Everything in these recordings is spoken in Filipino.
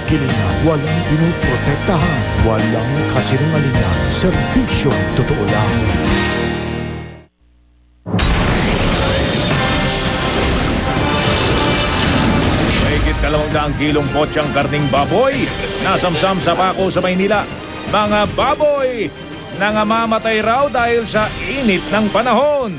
kilingan, walang pinoprotektahan, walang kasinungalingan, serbisyong totoo lang. Mahigit 200 kilong potsang karning baboy nasamsam sa pako sa Maynila. Mga baboy nangamamatay raw dahil sa init ng panahon.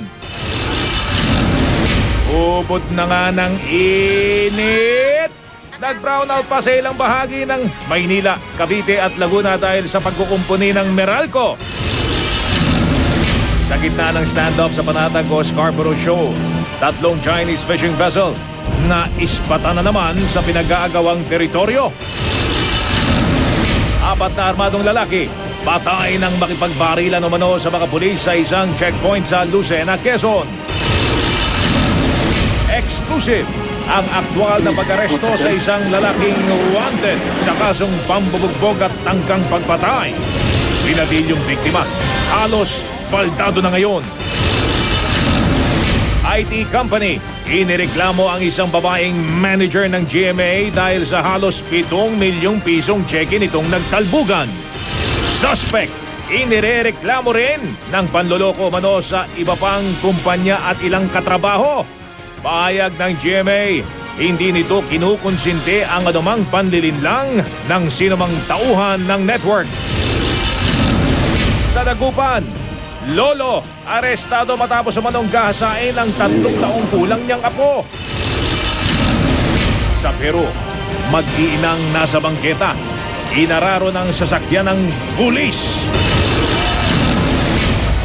Ubod na nga ng init. Nag-brown out pa sa ilang bahagi ng Maynila, Cavite at Laguna dahil sa pagkukumpuni ng Meralco. Sa gitna ng standoff sa Panatag o Scarborough Shoal, 3 Chinese fishing vessel na ispatan na naman sa pinag-aagawang teritoryo. 4 na armadong lalaki patay ng makipagbarilan umano sa mga pulis sa isang checkpoint sa Lucena, Quezon. Exclusive ang aktwal na pag-aresto sa isang lalaking wanted sa kasong pambubugbog at tangkang pagpatay. Pinatilyong biktima, halos baldado na ngayon. IT company, inireklamo ang isang babaeng manager ng GMA dahil sa halos 7 milyong pisong cheque nitong nagtalbugan. Suspect, inireklamo rin ng panloloko umano sa iba pang kumpanya at ilang katrabaho. Pahayag ng GMA, hindi nito kinukonsinti ang anumang panlilinlang ng sinumang tauhan ng network. Sa Dagupan, lolo, arestado matapos umanong gahasain ng 3 taong kulang niyang apo. Sa Peru, mag-iinang nasa bangketa, inararo ng sasakyan ng pulis.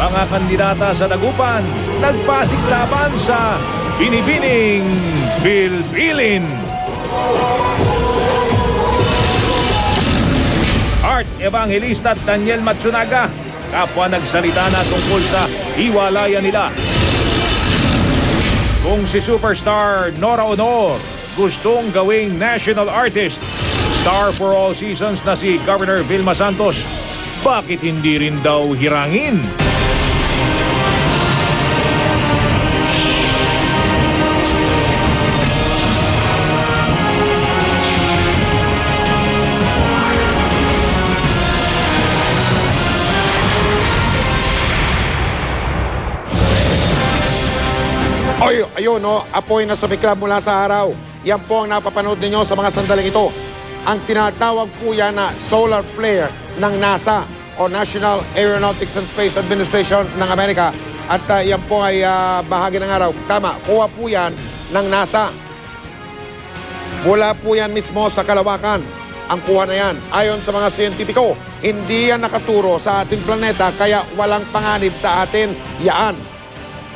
Mga kandidata sa Dagupan, nagpasiklaban sa Binibining Bilbilin. Art Evangelista at Daniel Matsunaga, kapwa nagsalita na tungkol sa hiwalayan nila. Kung si superstar Nora Honor gustong gawing national artist, star for all seasons na si Governor Vilma Santos, bakit hindi rin daw hirangin? Ayun, no, apoy na sumiklab mula sa araw. Yan po ang napapanood ninyo sa mga sandaling ito. Ang tinatawag po yan na solar flare ng NASA o National Aeronautics and Space Administration ng Amerika. At yan po ay bahagi ng araw. Tama, kuha po yan ng NASA. Mula po yan mismo sa kalawakan. Ang kuha na yan. Ayon sa mga siyentipiko, hindi yan nakaturo sa ating planeta kaya walang panganib sa atin yaan.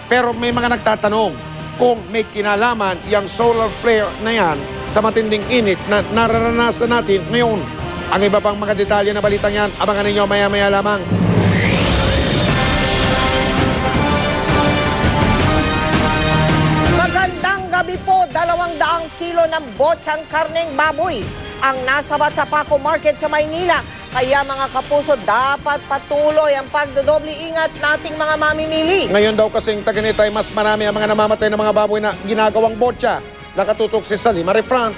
Pero may mga nagtatanong kung may kinalaman yung solar flare na yan sa matinding init na nararanasan natin ngayon. Ang iba pang mga detalye na balitang yan, abangan ninyo maya-maya lamang. Magandang gabi po, 200 kilo ng botsang karneng baboy ang nasabat sa Paco Market sa Maynila. Kaya mga kapuso, dapat patuloy ang pagdodoble ingat nating mga mamimili. Ngayon daw kasing taganito ay mas marami ang mga namamatay ng mga baboy na ginagawang botsa. Nakatutok si Salima Refran.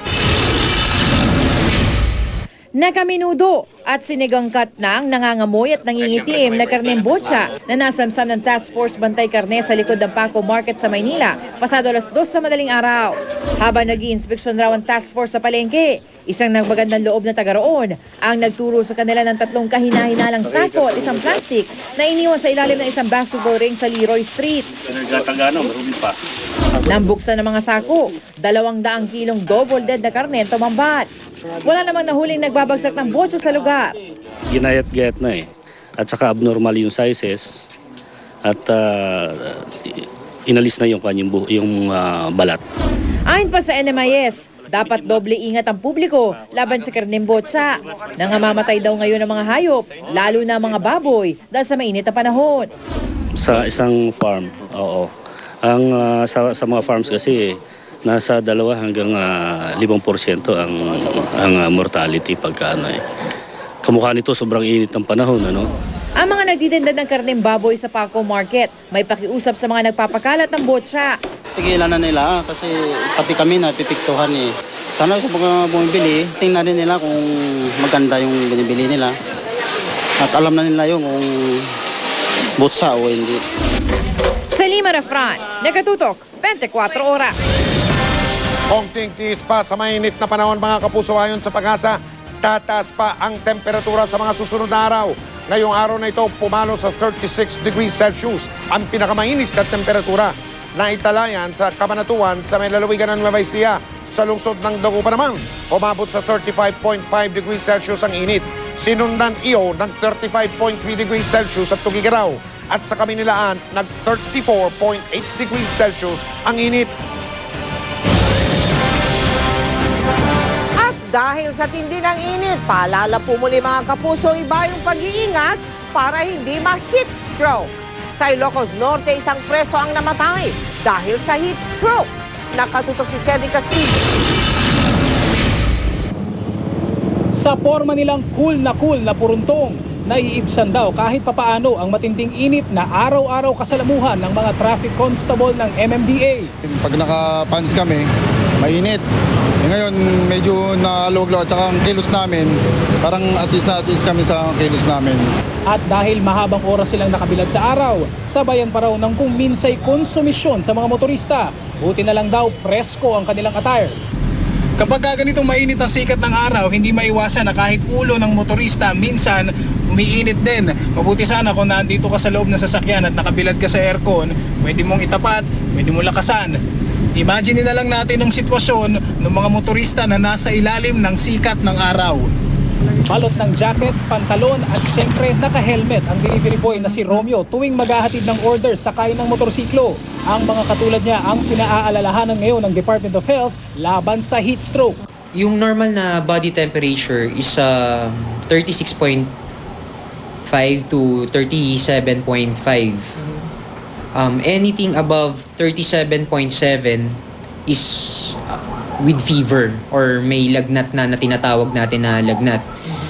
Nakaminudo at sinigang katnang nangangamoy at nangingitim na karneng botsa na nasamsam ng Task Force Bantay Karne sa likod ng Paco Market sa Maynila pasado 2:00 sa madaling araw. Habang nag-iinspeksyon raw ang Task Force sa palengke, isang nagmagandang loob na taga roon ang nagturo sa kanila ng 3 kahina-hinalang sako at isang plastic na iniwan sa ilalim ng isang basketball ring sa Leroy Street. Nang buksan ng mga sako, 200 kilong double dead na karne ang tumambat. Wala namang nahuling nagbabagsak ng botsa sa lugar. Ginayat-gayat na eh. At saka abnormal yung sizes. At inalis na yung kanyang balat. Ayon pa sa NMIS, dapat doble ingat ang publiko laban sa karneng botsa. Nangamamatay daw ngayon ang mga hayop, lalo na mga baboy, dahil sa mainit na panahon. Sa isang farm, oo. Ang sa mga farms kasi nasa 2 hanggang 5% ang mortality pagka kamukha nito sobrang init ng panahon, ano. Ang mga nagtitinda ng karneng baboy sa Paco Market may pakiusap sa mga nagpapakalat ng botsa. Tigilan na nila kasi pati kami napipiktuhan eh. Sana sa mga bumibili, tingnan rin nila kung maganda yung binibili nila. At alam na nila yung kung butsa o hindi. Salima Refran, Nakatutok, 24 Oras. Konting tiis pa sa mainit na panahon mga kapuso, ayon sa Pag-asa, tataas pa ang temperatura sa mga susunod na araw. Ngayong araw na ito, pumalo sa 36 degrees Celsius ang pinakamainit na temperatura. Naitalayan sa Cabanatuan sa may lalawigan ng Nueva Ecija. Sa lungsod ng Dagupan naman, umabot sa 35.5 degrees Celsius ang init. Sinundan iyo ng 35.3 degrees Celsius at Tugigaraw. At sa Kamunilaan, nag 34.8 degrees Celsius ang init. At dahil sa tindi ng init, paalala po muli mga kapuso, iba yung pag-iingat para hindi ma-heat stroke. Sa Ilocos Norte, isang preso ang namatay dahil sa heat stroke. Nakatutok si Cedric Castillo. Sa forma nilang cool na puruntong, naiibsan daw kahit papaano ang matinding init na araw-araw kasalamuhan ng mga traffic constable ng MMDA. Pag naka-pants kami, mainit. Ngayon, medyo naluglaw at saka ang kilos namin, parang at least kami sa kilos namin. At dahil mahabang oras silang nakabilad sa araw, sabayan pa raw ng kung minsay konsumisyon sa mga motorista. Buti na lang daw presko ang kanilang attire. Kapag ganitong mainit ang sikat ng araw, hindi maiwasan na kahit ulo ng motorista minsan umiinit din. Mabuti sana kung nandito ka sa loob ng sasakyan at nakabilad ka sa aircon, pwede mong itapat, pwede mong lakasan. Imagine na lang natin ang sitwasyon ng mga motorista na nasa ilalim ng sikat ng araw. Balot ng jacket, pantalon at siyempre naka-helmet ang delivery boy na si Romeo tuwing maghahatid ng order sakay ng motorsiklo. Ang mga katulad niya ang pinaaalalahanan ngayon ng Department of Health laban sa heat stroke. Yung normal na body temperature is 36.5 to 37.5. Anything above 37.7 is with fever or may lagnat na tinatawag natin na lagnat.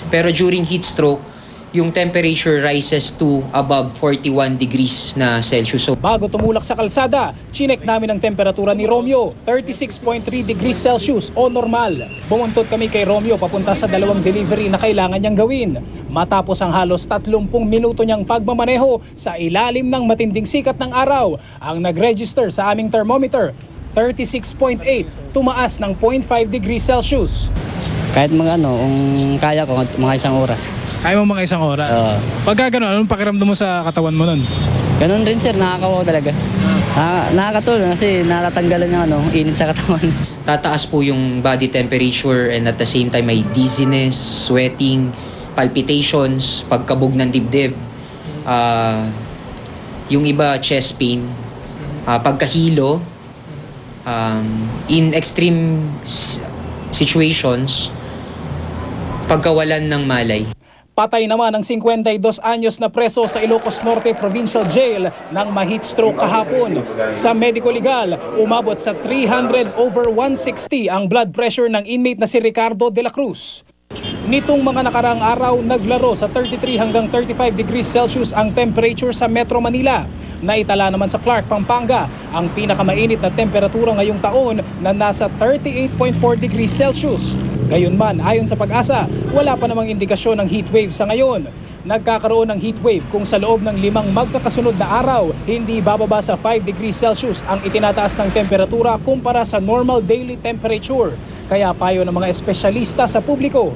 Pero during heat stroke, yung temperature rises to above 41 degrees na Celsius. So, bago tumulak sa kalsada, chinek namin ang temperatura ni Romeo, 36.3 degrees Celsius o normal. Bumuntot kami kay Romeo papunta sa dalawang delivery na kailangan niyang gawin. Matapos ang halos 30 minuto niyang pagmamaneho sa ilalim ng matinding sikat ng araw, ang nag-register sa aming thermometer, 36.8, tumaas ng 0.5 degrees Celsius. Kahit kung kaya ko, mga isang oras. Kaya mo mga isang oras? Pagka gano'n, anong pakiramdam mo sa katawan mo nun? Ganun rin sir, nakakawaw talaga. Nakakatulong kasi natatanggalan yung init sa katawan. tataas po yung body temperature and at the same time may dizziness, sweating, palpitations, pagkabog ng dibdib. Yung iba, chest pain, pagkahilo, in extreme situations, pagkawalan ng malay. Patay naman ang 52 anyos na preso sa Ilocos Norte Provincial Jail nang ma-heat stroke kahapon. Sa medico legal, umabot sa 300/160 ang blood pressure ng inmate na si Ricardo de la Cruz. Nitong mga nakaraang araw, naglaro sa 33 hanggang 35 degrees Celsius ang temperature sa Metro Manila. Naitala naman sa Clark, Pampanga, ang pinakamainit na temperatura ngayong taon na nasa 38.4 degrees Celsius. Gayunman, ayon sa Pag-asa, wala pa namang indikasyon ng heat wave sa ngayon. Nagkakaroon ng heat wave kung sa loob ng 5 magkakasunod na araw, hindi bababa sa 5 degrees Celsius ang itinataas ng temperatura kumpara sa normal daily temperature. Kaya payo ng mga espesyalista sa publiko,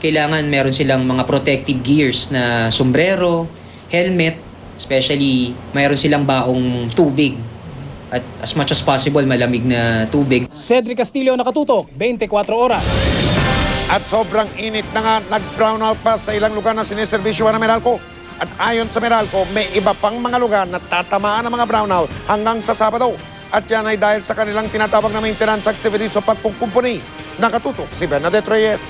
Kailangan meron silang mga protective gears na sombrero, helmet, especially mayroon silang baong tubig at as much as possible malamig na tubig. Cedric Castillo, Nakatutok, 24 Oras. At sobrang init na nga, nag-brownout pa sa ilang lugar na sineservisyo ng Meralco. At ayon sa Meralco, may iba pang mga lugar na tatamaan ng mga brownout hanggang sa Sabado. At yan ay dahil sa kanilang tinatawag na maintenance activities o pagkukumpuni. Nakatutok si Bernadette Reyes.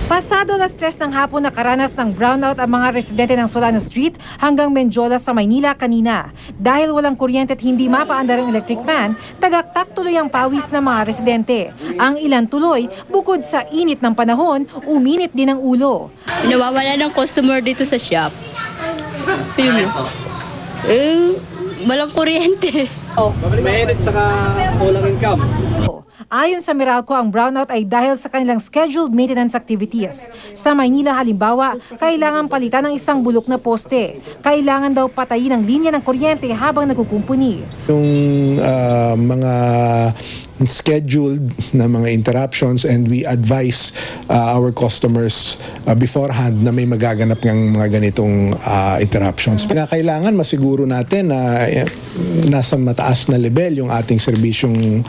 Pasado alas 3 ng hapon nakaranas ng brownout ang mga residente ng Solano Street hanggang Menjola sa Maynila kanina. Dahil walang kuryente at hindi mapaandar ang electric fan, tagaktak tuloy ang pawis ng mga residente. Ang ilan tuloy, bukod sa init ng panahon, uminit din ang ulo. Nawawala ng customer dito sa shop. Yun. Walang kuryente. Mainit saka kulang income. Ayon sa Meralco, ang brownout ay dahil sa kanilang scheduled maintenance activities. Sa Maynila halimbawa, kailangan palitan ng isang bulok na poste. Kailangan daw patayin ang linya ng kuryente habang nagkukumpuni. Yung mga scheduled na mga interruptions, and we advise our customers beforehand na may magaganap ng mga ganitong interruptions. Kailangan masiguro natin na nasa mataas na level yung ating serbisyong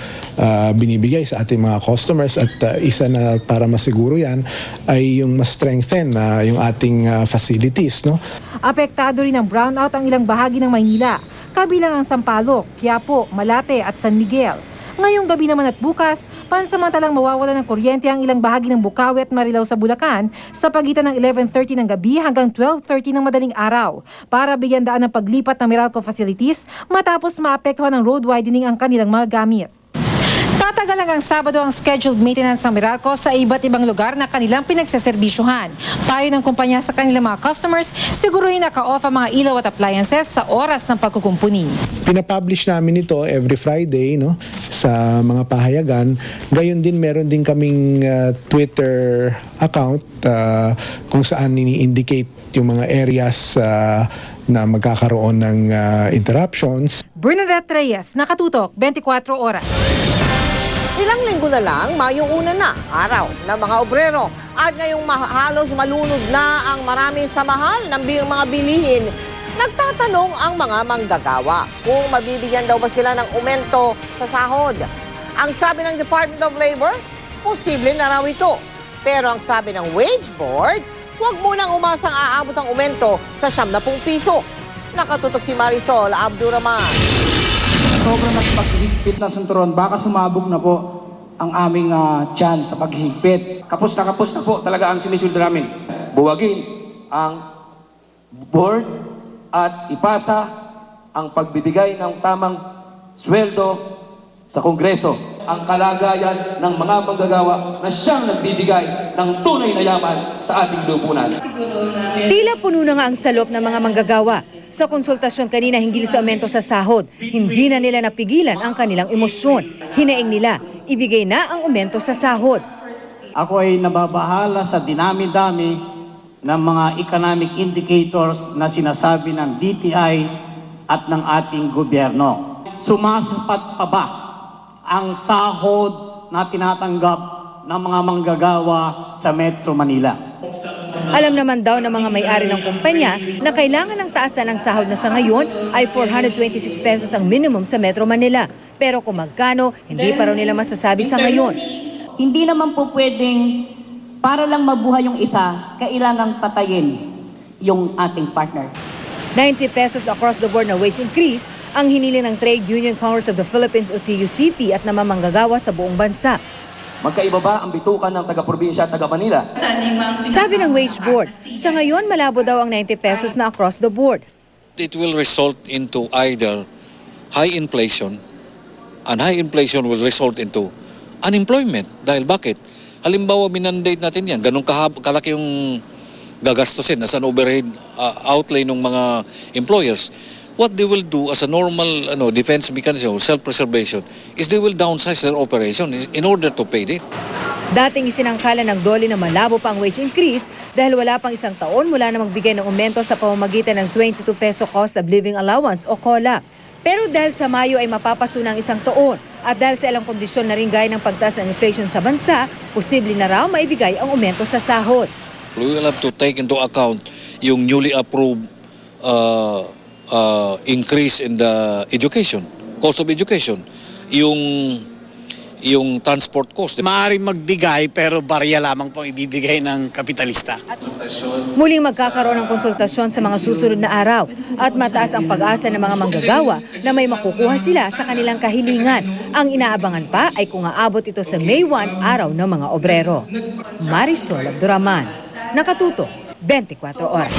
binibigay sa ating mga customers, at isa na para masiguro yan ay yung mas strengthen yung ating facilities, no? Apektado rin ng brownout ang ilang bahagi ng Maynila, kabilang ang Sampaloc, Quiapo, Malate at San Miguel. Ngayong gabi naman at bukas, pansamantalang mawawala ng kuryente ang ilang bahagi ng Bukawi at Marilao sa Bulacan sa pagitan ng 11:30 ng gabi hanggang 12:30 ng madaling araw para bigyan daan ng paglipat ng Meralco facilities matapos maapektuhan ng road widening ang kanilang mga gamit. Tatagal hanggang Sabado ang scheduled maintenance ng Meralco sa iba't ibang lugar na kanilang pinagseserbisyuhan. Payo ng kumpanya sa kanilang mga customers, siguruhin naka-off ang mga ilaw at appliances sa oras ng pagkukumpuni. Pinapublish namin ito every Friday, no, sa mga pahayagan. Gayon din, meron din kaming Twitter account kung saan ini-indicate yung mga areas na magkakaroon ng interruptions. Bernadette Reyes, Nakatutok, 24 Oras. Ilang linggo na lang, Mayong una na, araw ng mga obrero. At ngayong halos malunod na ang marami sa mahal ng mga bilihin, nagtatanong ang mga manggagawa kung mabibigyan daw ba sila ng aumento sa sahod. Ang sabi ng Department of Labor, posible na raw ito. Pero ang sabi ng Wage Board, huwag munang umasang aabot ang aumento sa 70 piso. Nakatutok si Marisol Abduraman. Sobrang nagpaghigpit na sunturon, baka sumabog na po ang aming tiyan sa paghigpit. Kapos na po talaga ang sinisuldo namin. Buwagin ang board at ipasa ang pagbibigay ng tamang sweldo sa Kongreso. Ang kalagayan ng mga manggagawa na siyang nagbibigay ng tunay na yaman sa ating lupunan. Tila puno na nga ang salop ng mga manggagawa. Sa konsultasyon kanina hinggil sa aumento sa sahod, hindi na nila napigilan ang kanilang emosyon. Hinaing nila, ibigay na ang aumento sa sahod. Ako ay nababahala sa dinami-dami ng mga economic indicators na sinasabi ng DTI at ng ating gobyerno. Sumasapat pa ba ang sahod na tinatanggap ng mga manggagawa sa Metro Manila? Alam naman daw ng mga may-ari ng kumpanya na kailangan ng taasan ng sahod na sa ngayon ay 426 pesos ang minimum sa Metro Manila. Pero kung magkano, hindi pa raw nila masasabi sa ngayon. Hindi naman po pwedeng para lang mabuhay yung isa, kailangang patayin yung ating partner. 90 pesos across the board na wage increase ang hiniling ng Trade Union Congress of the Philippines o TUCP at namamanggagawa sa buong bansa. Magkaiba ba ang bitukan ng taga-probinsya at taga-Manila? Sabi ng Wage Board, sa ngayon malabo daw ang 90 pesos na across the board. It will result into either high inflation, and high inflation will result into unemployment. Dahil bakit? Halimbawa, minandate natin yan. Ganun kalaki yung gagastusin as an overhead outlay ng mga employers. What they will do as a normal defense mechanism, self-preservation, is they will downsize their operation in order to pay it. Dating isinangkala ng DOLE na malabo pa ang wage increase dahil wala pang isang taon mula na magbigay ng aumento sa pamamagitan ng 22 peso cost of living allowance o COLA. Pero dahil sa Mayo ay mapapaso ng isang taon at dahil sa ilang kondisyon na rin gaya ng pagtaas ng inflation sa bansa, posible na raw maibigay ang aumento sa sahod. We will have to take into account yung newly approved increase in the education, cost of education, yung transport cost. Maaaring magbigay pero barya lamang pong ibibigay ng kapitalista. Muling magkakaroon ng konsultasyon sa mga susunod na araw at mataas ang pag-asa ng mga manggagawa na may makukuha sila sa kanilang kahilingan. Ang inaabangan pa ay kung aabot ito sa May 1, araw ng mga obrero. Marisol Abduraman, Nakatutok, 24 Oras.